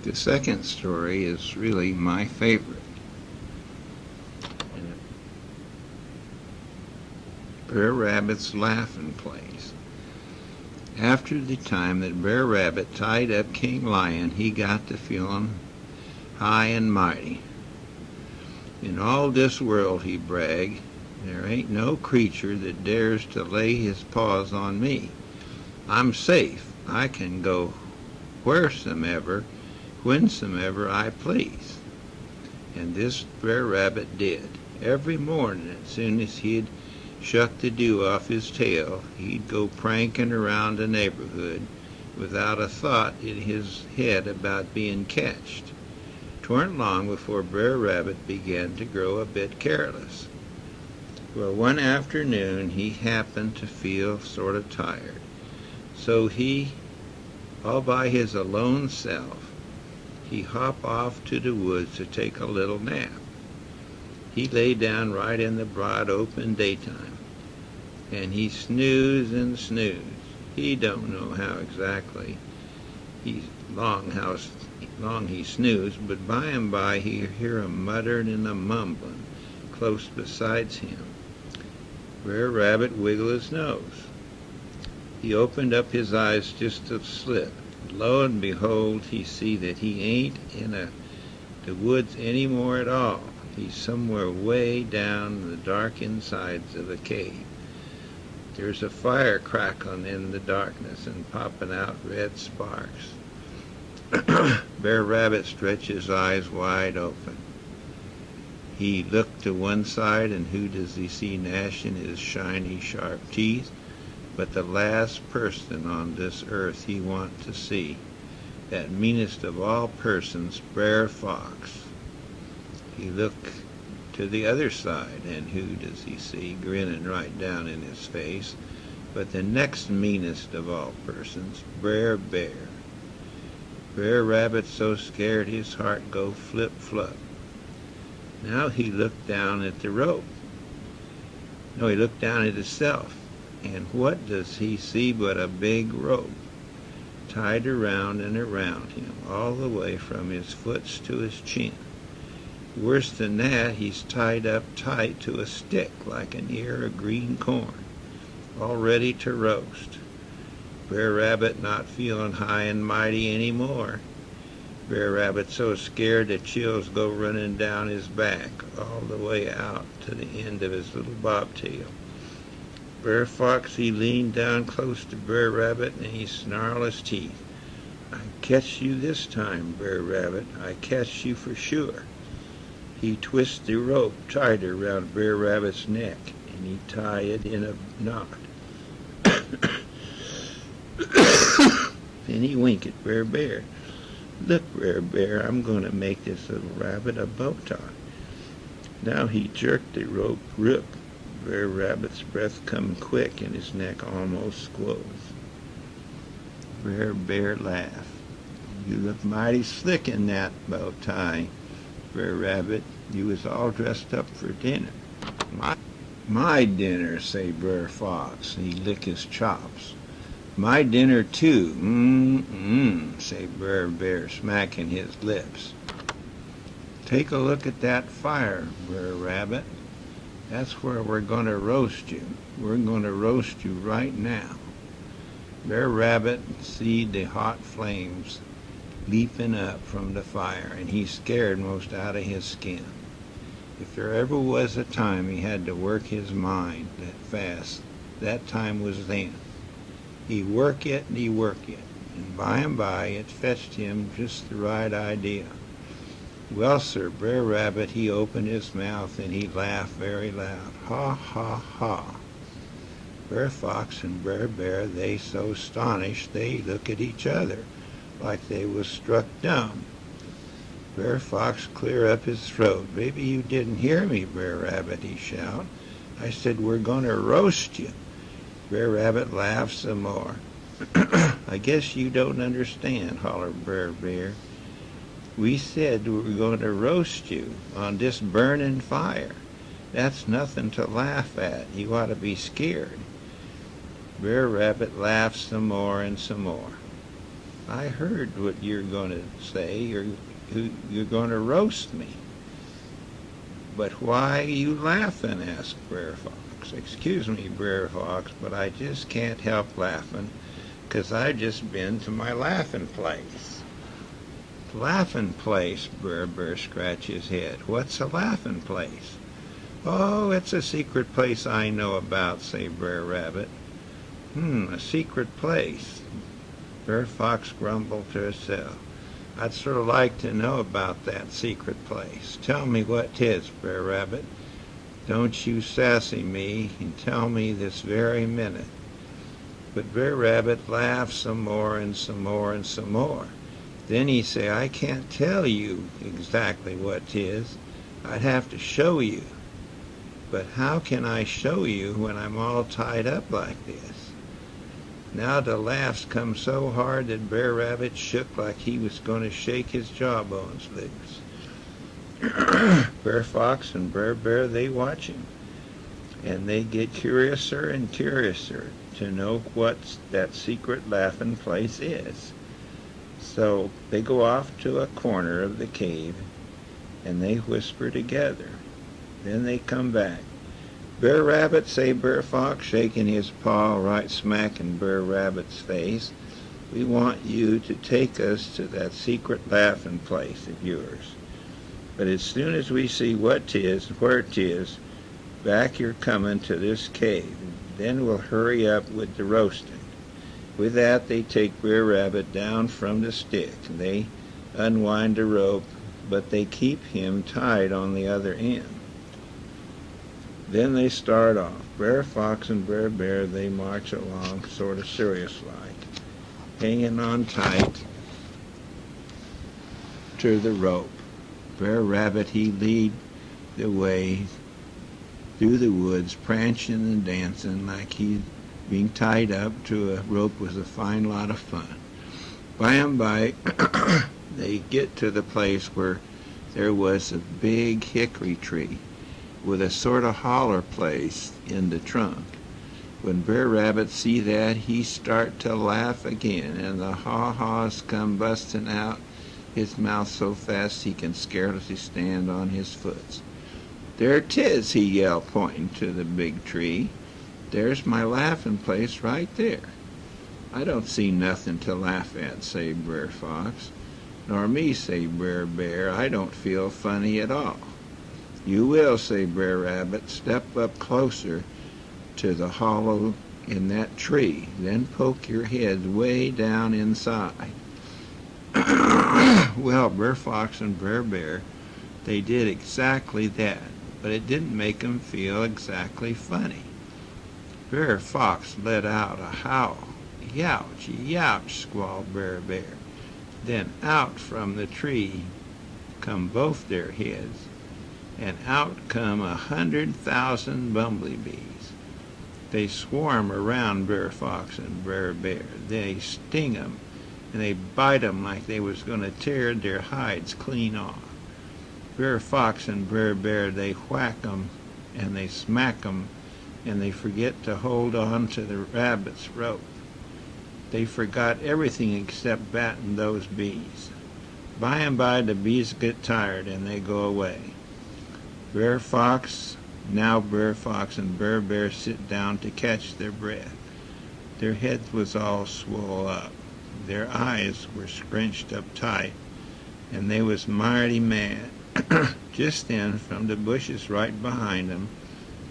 The second story is really my favorite. Brer Rabbit's Laughing Place. After the time that Brer Rabbit tied up King Lion, he got to feeling high and mighty. In all this world, he bragged, there ain't no creature that dares to lay his paws on me. I'm safe. I can go wheresoever, whensoever I please. And this Brer Rabbit did. Every morning, as soon as he'd shuck the dew off his tail, he'd go pranking around the neighborhood without a thought in his head about being catched. 'Twarn't long before Brer Rabbit began to grow a bit careless. Well, one afternoon he happened to feel sort of tired, so he, all by his alone self, he hopped off to the woods to take a little nap. He lay down right in the broad open daytime, and he snoozed and snoozed. He don't know how exactly how long he snoozed, but by and by he hear a muttering and a mumbling close beside him. Brer Rabbit wiggled his nose. He opened up his eyes just a slip. Lo and behold, he see that he ain't in the woods any more at all. He's somewhere way down the dark insides of a cave. There's a fire crackling in the darkness and popping out red sparks. Brer Rabbit stretched his eyes wide open. He looked to one side, and who does he see gnashing his shiny, sharp teeth but the last person on this earth he want to see, that meanest of all persons, Brer Fox. He looked to the other side, and who does he see grinning right down in his face but the next meanest of all persons, Brer Bear. Brer Rabbit so scared his heart go flip-flop. Now he looked down at the rope. No, he looked down at himself, and what does he see but a big rope tied around and around him, all the way from his foots to his chin. Worse than that, he's tied up tight to a stick like an ear of green corn, all ready to roast. Brer Rabbit not feeling high and mighty any more. Brer Rabbit so scared that chills go running down his back, all the way out to the end of his little bobtail. Brer Fox, he leaned down close to Brer Rabbit, and he snarled his teeth. I catch you this time, Brer Rabbit. I catch you for sure. He twisted the rope tighter around Brer Rabbit's neck, and he tied it in a knot. Then he winked at Brer Bear. Look, Brer Bear, I'm going to make this little rabbit a bow tie. Now he jerked the rope grip. Brer Rabbit's breath come quick and his neck almost squoze. Brer Bear laughed. You look mighty slick in that bow tie, Brer Rabbit. You was all dressed up for dinner. My dinner, say Brer Fox. He licked his chops. My dinner too, say Brer Bear, smacking his lips. Take a look at that fire, Brer Rabbit. That's where we're going to roast you. We're going to roast you right now. Brer Rabbit see the hot flames leaping up from the fire, and he's scared most out of his skin. If there ever was a time he had to work his mind that fast, that time was then. He work it and he work it, and by it fetched him just the right idea. Well, sir, Brer Rabbit, he opened his mouth and he laughed very loud. Ha, ha, ha. Brer Fox and Brer Bear, they so astonished they look at each other like they was struck dumb. Brer Fox clear up his throat. Maybe you didn't hear me, Brer Rabbit, he shout. I said we're going to roast you. Brer Rabbit laughed some more. I guess you don't understand, hollered Brer Bear. We said we were going to roast you on this burning fire. That's nothing to laugh at. You ought to be scared. Brer Rabbit laughed some more and some more. I heard what you're going to say. You're going to roast me. But why are you laughing? Asked Brer Fox. Excuse me, Brer Fox, but I just can't help laughing, 'cause I just been to my laughing place. Laughing place? Brer Bear scratched his head. What's a laughing place? Oh, it's a secret place I know about, say Brer Rabbit. A secret place. Brer Fox grumbled to herself. I'd sort of like to know about that secret place. Tell me what 'tis, Brer Rabbit. Don't you sassy me, and tell me this very minute. But Brer Rabbit laughed some more and some more and some more. Then he said, I can't tell you exactly what 'tis. I'd have to show you. But how can I show you when I'm all tied up like this? Now the laughs come so hard that Brer Rabbit shook like he was going to shake his jawbones loose. Brer Fox and Brer Bear, they watch him, and they get curiouser and curiouser to know what that secret laughing place is. So they go off to a corner of the cave, and they whisper together. Then they come back. Brer Rabbit, say Brer Fox, shaking his paw right smack in Brer Rabbit's face, we want you to take us to that secret laughing place of yours. But as soon as we see what 'tis and where 'tis, back you're coming to this cave. Then we'll hurry up with the roasting. With that, they take Brer Rabbit down from the stick. They unwind the rope, but they keep him tied on the other end. Then they start off. Brer Fox and Brer Bear, they march along sort of serious-like, hanging on tight to the rope. Brer Rabbit, he lead the way through the woods, prancing and dancing like he's being tied up to a rope was a fine lot of fun. By and by, they get to the place where there was a big hickory tree with a sort of holler place in the trunk. When Brer Rabbit see that, he start to laugh again, and the haw-haws come busting out his mouth so fast he can scarcely stand on his foots. There 'tis, he yelled, pointing to the big tree. There's my laughing place right there. I don't see nothing to laugh at, say Brer Fox. Nor me, say Brer Bear. I don't feel funny at all. You will, say Brer Rabbit. Step up closer to the hollow in that tree, then poke your head way down inside. Well, Brer Fox and Brer Bear, they did exactly that, but it didn't make them feel exactly funny. Brer Fox let out a howl. Youch, youch, squalled Brer Bear. Then out from the tree come both their heads, and out come 100,000 bumblebees. They swarm around Brer Fox and Brer Bear. They sting 'em, and they bite 'em like they was going to tear their hides clean off. Brer Fox and Brer Bear, they whack 'em, and they smack 'em, and they forget to hold on to the rabbit's rope. They forgot everything except batting those bees. By and by, the bees get tired, and they go away. Brer Fox and Brer Bear sit down to catch their breath. Their heads was all swole up. Their eyes were scrunched up tight, and they was mighty mad. Just then, from the bushes right behind them,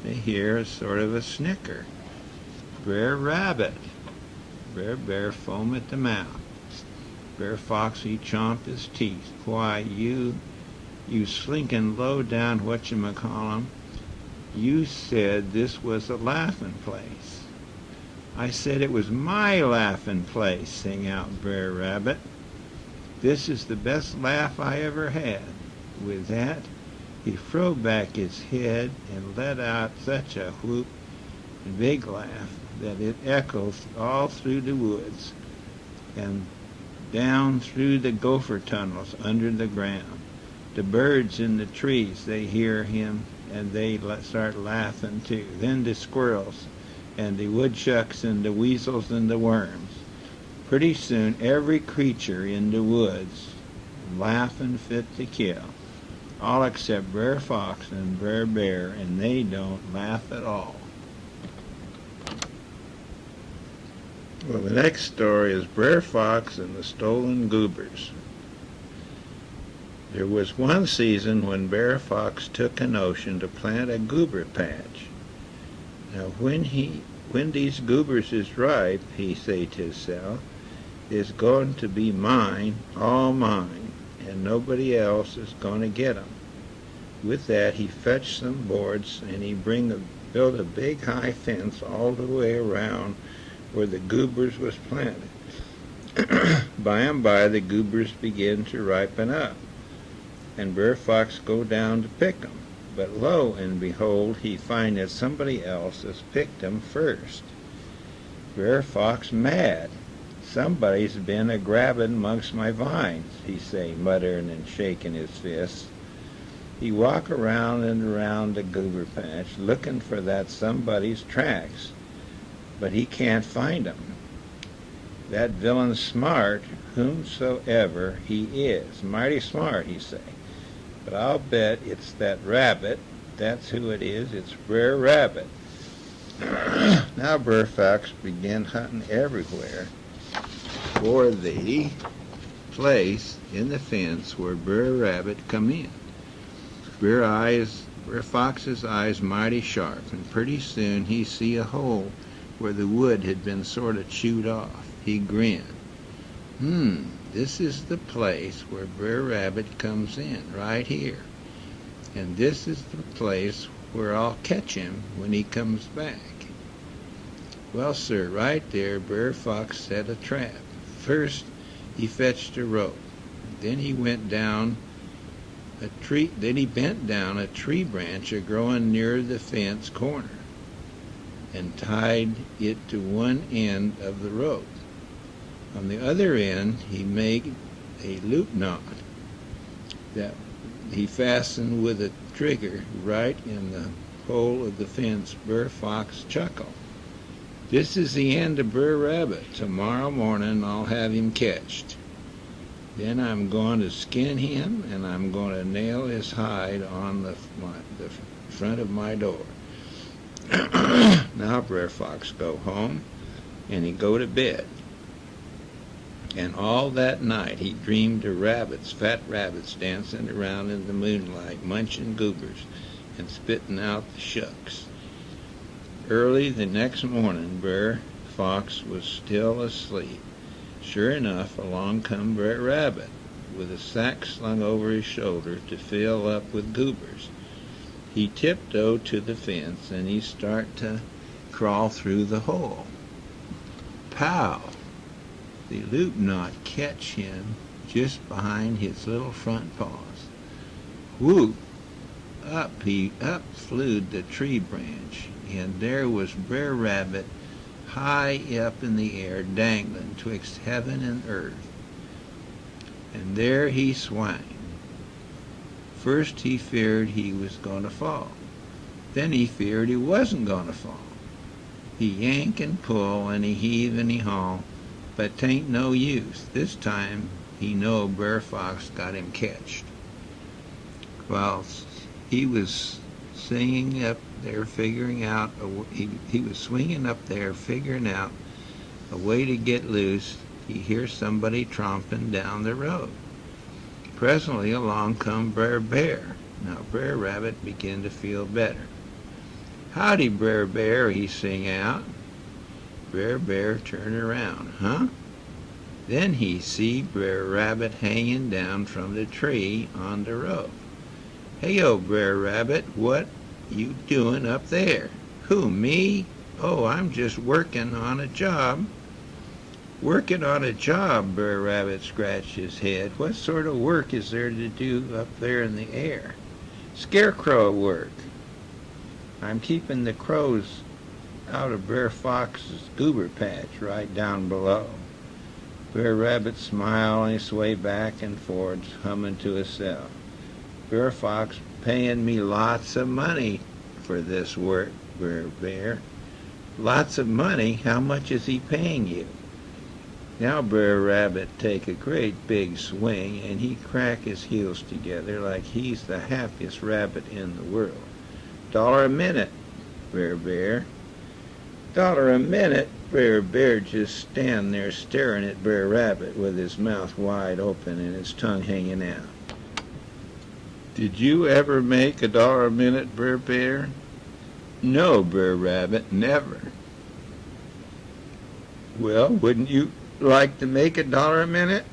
they hear a sort of a snicker. Brer Rabbit. Brer Bear foam at the mouth. Brer Fox, he chomped his teeth. Why, you slinking low-down whatchamacallem, you said this was a laughing place. I said it was my laughing place, sang out Brer Rabbit. This is the best laugh I ever had. With that, he threw back his head and let out such a whoop and big laugh that it echoed all through the woods and down through the gopher tunnels under the ground. The birds in the trees, they hear him, and they start laughing too. Then the squirrels and the woodchucks and the weasels and the worms. Pretty soon every creature in the woods laughing fit to kill, all except Brer Fox and Brer Bear, and they don't laugh at all. Well, the next story is Brer Fox and the Stolen Goobers. There was one season when Brer Fox took a notion to plant a goober patch. Now when these goobers is ripe, he say to himself, is going to be mine, all mine, and nobody else is going to get 'em. With that, he fetched some boards and he built a big high fence all the way around where the goobers was planted. By and by, the goobers begin to ripen up, and Brer Fox go down to pick 'em. But lo and behold, he find that somebody else has picked 'em first. Brer Fox mad. Somebody's been a-grabbing amongst my vines, he say, muttering and shaking his fists. He walk around and around the goober patch, looking for that somebody's tracks, but he can't find 'em. That villain's smart, whomsoever he is. Mighty smart, he say. But I'll bet it's that rabbit. That's who it is. It's Brer Rabbit. Now Brer Fox began hunting everywhere for the place in the fence where Brer Rabbit come in. Brer Fox's eyes mighty sharp, and pretty soon he see a hole where the wood had been sort of chewed off. He grinned. This is the place where Brer Rabbit comes in, right here. And this is the place where I'll catch him when he comes back. Well, sir, right there, Brer Fox set a trap. First, he fetched a rope. Then he bent down a tree branch a-growing near the fence corner and tied it to one end of the rope. On the other end, he made a loop knot that he fastened with a trigger right in the hole of the fence. Brer Fox chuckled. This is the end of Brer Rabbit. Tomorrow morning I'll have him catched. Then I'm going to skin him, and I'm going to nail his hide on the front of my door. Now Brer Fox go home, and he go to bed. And all that night he dreamed of rabbits, fat rabbits, dancing around in the moonlight, munching goobers and spitting out the shucks. Early the next morning, Brer Fox was still asleep. Sure enough, along come Brer Rabbit, with a sack slung over his shoulder to fill up with goobers. He tiptoed to the fence, and he start to crawl through the hole. Pow! The loop knot catch him just behind his little front paws. Whoop! Up flew the tree branch, and there was Brer Rabbit high up in the air, dangling twixt heaven and earth. And there he swung. First he feared he was going to fall. Then he feared he wasn't going to fall. He yank and pull, and he heave and he haul, but 'tain't no use. This time he know Brer Fox got him catched. While he was singing up there, figuring out he was swinging up there, figuring out a way to get loose. He hears somebody tromping down the road. Presently along come Brer Bear. Now Brer Rabbit began to feel better. Howdy, Brer Bear, he sing out. Brer Bear turned around. Huh? Then he see Brer Rabbit hanging down from the tree on the rope. Hey-o, Brer Rabbit, what you doing up there? Who, me? Oh, I'm just working on a job. Working on a job, Brer Rabbit scratched his head. What sort of work is there to do up there in the air? Scarecrow work. I'm keeping the crows out of Brer Fox's goober patch right down below. Brer Rabbit smiled and he swayed back and forth, humming to himself. Brer Fox paying me lots of money for this work, Brer Bear. Lots of money? How much is he paying you? Now Brer Rabbit take a great big swing, and he crack his heels together like he's the happiest rabbit in the world. "$1 a minute, Brer Bear." "$1 a minute?" Brer Bear just stand there staring at Brer Rabbit with his mouth wide open and his tongue hanging out. "Did you ever make $1 a minute, Brer Bear?" "No, Brer Rabbit, never." "Well, wouldn't you like to make $1 a minute?"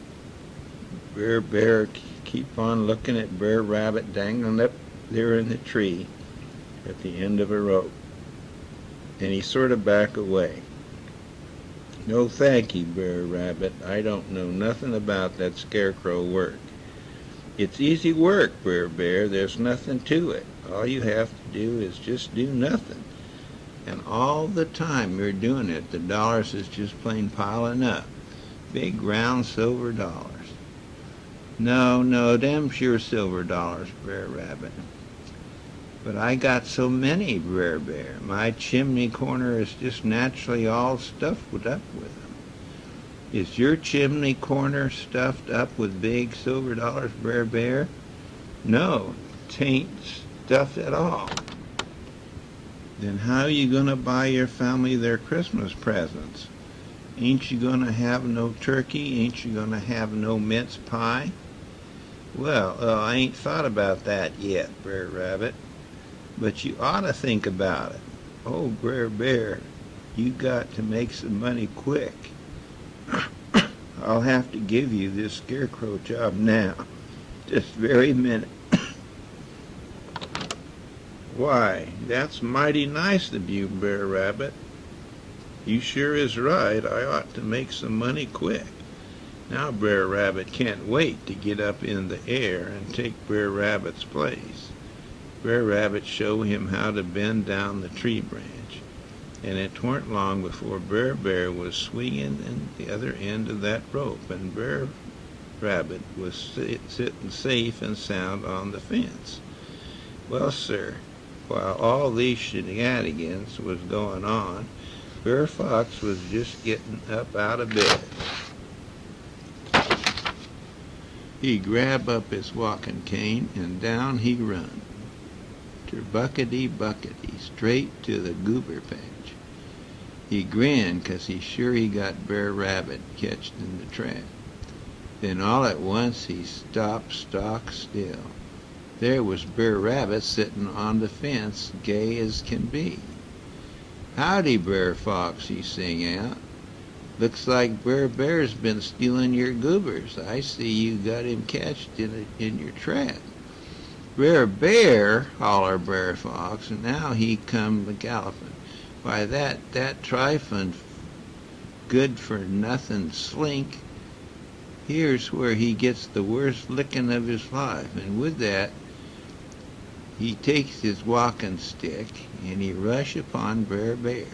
Brer Bear keep on looking at Brer Rabbit dangling up there in the tree at the end of a rope, and he sort of back away. "No, thank you, Brer Rabbit. I don't know nothing about that scarecrow work." "It's easy work, Brer Bear. There's nothing to it. All you have to do is just do nothing. And all the time you're doing it, the dollars is just plain piling up. Big round silver dollars." No, them sure silver dollars, Brer Rabbit. "But I got so many, Brer Bear. My chimney corner is just naturally all stuffed up with them." "Is your chimney corner stuffed up with big silver dollars, Brer Bear?" "No, 'tain't stuffed at all." "Then how you gonna buy your family their Christmas presents? Ain't you gonna have no turkey? Ain't you gonna have no mince pie?" "Well, I ain't thought about that yet, Brer Rabbit. But you ought to think about it. Oh, Brer Bear, you got to make some money quick. I'll have to give you this scarecrow job now, this very minute." "Why, that's mighty nice of you, Brer Rabbit. You sure is right. I ought to make some money quick." Now Brer Rabbit can't wait to get up in the air and take Brer Rabbit's place. Brer Rabbit show him how to bend down the tree branch, and it weren't long before Brer Bear was swinging in the other end of that rope, and Brer Rabbit was sitting safe and sound on the fence. Well, sir, while all these shenanigans was going on, Brer Fox was just getting up out of bed. He grabbed up his walking cane, and down he run. Buckety, straight to the goober patch. He grinned 'cause he sure he got Brer Rabbit catched in the trap. Then all at once he stopped stock still. There was Brer Rabbit sitting on the fence, gay as can be. "Howdy, Brer Fox," he sing out. "Looks like Brer Bear's been stealing your goobers. I see you got him catched in your trap." "Brer Bear!" holler Brer Fox, and now he come a-galloping. "Why, that trifling, good-for-nothing slink, here's where he gets the worst licking of his life." And with that, he takes his walking stick, and he rush upon Brer Bear.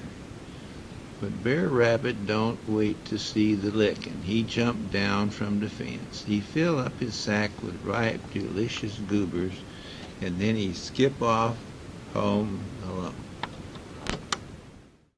But Brer Rabbit don't wait to see the licking. He jumped down from the fence. He fill up his sack with ripe, delicious goobers, and then he skip off home alone.